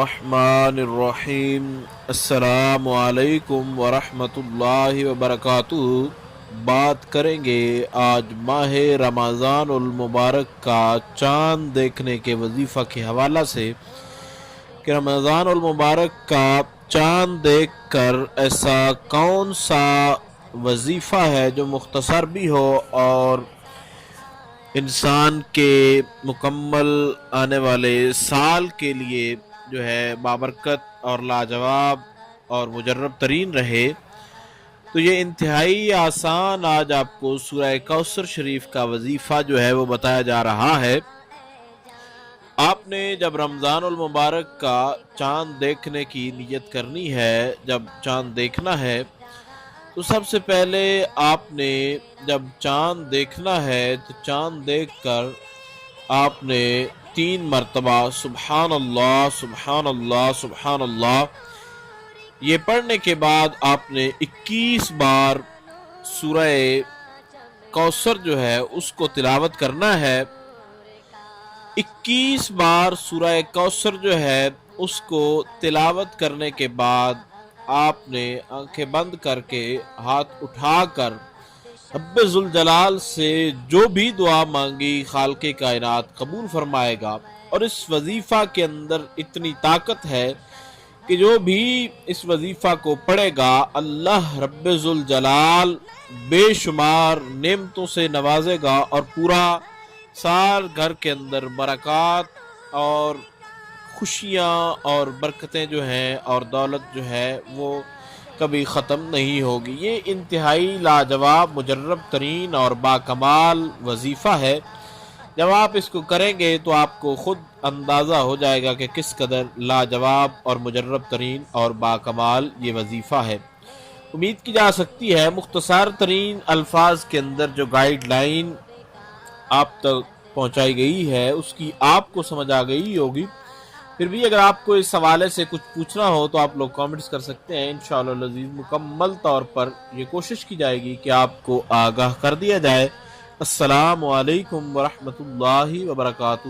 الرحمن الرحیم۔ السلام علیکم ورحمۃ اللہ وبرکاتہ۔ بات کریں گے آج ماہ رمضان المبارک کا چاند دیکھنے کے وظیفہ کے حوالہ سے کہ رمضان المبارک کا چاند دیکھ کر ایسا کون سا وظیفہ ہے جو مختصر بھی ہو اور انسان کے مکمل آنے والے سال کے لیے جو ہے بابرکت اور لاجواب اور مجرب ترین رہے۔ تو یہ انتہائی آسان آج آپ کو سورہ کوثر شریف کا وظیفہ جو ہے وہ بتایا جا رہا ہے۔ آپ نے جب رمضان المبارک کا چاند دیکھنے کی نیت کرنی ہے، جب چاند دیکھنا ہے تو سب سے پہلے آپ نے جب چاند دیکھنا ہے تو چاند دیکھ کر آپ نے 3 مرتبہ سبحان اللہ سبحان اللہ سبحان اللہ یہ پڑھنے کے بعد آپ نے 21 بار سورہ کوثر جو ہے اس کو تلاوت کرنا ہے۔ 21 بار سورہ کوثر جو ہے اس کو تلاوت کرنے کے بعد آپ نے آنکھیں بند کر کے ہاتھ اٹھا کر رب ذوالجلال سے جو بھی دعا مانگی خالق کائنات قبول فرمائے گا۔ اور اس وظیفہ کے اندر اتنی طاقت ہے کہ جو بھی اس وظیفہ کو پڑھے گا اللہ رب ذوالجلال بے شمار نعمتوں سے نوازے گا اور پورا سال گھر کے اندر برکات اور خوشیاں اور برکتیں جو ہیں اور دولت جو ہے وہ کبھی ختم نہیں ہوگی۔ یہ انتہائی لاجواب مجرب ترین اور باکمال وظیفہ ہے۔ جب آپ اس کو کریں گے تو آپ کو خود اندازہ ہو جائے گا کہ کس قدر لاجواب اور مجرب ترین اور باکمال یہ وظیفہ ہے۔ امید کی جا سکتی ہے مختصر ترین الفاظ کے اندر جو گائیڈ لائن آپ تک پہنچائی گئی ہے اس کی آپ کو سمجھ آ گئی ہوگی۔ پھر بھی اگر آپ کو اس حوالے سے کچھ پوچھنا ہو تو آپ لوگ کامنٹس کر سکتے ہیں۔ انشاءاللہ العزیز مکمل طور پر یہ کوشش کی جائے گی کہ آپ کو آگاہ کر دیا جائے۔ السلام علیکم ورحمۃ اللہ وبرکاتہ۔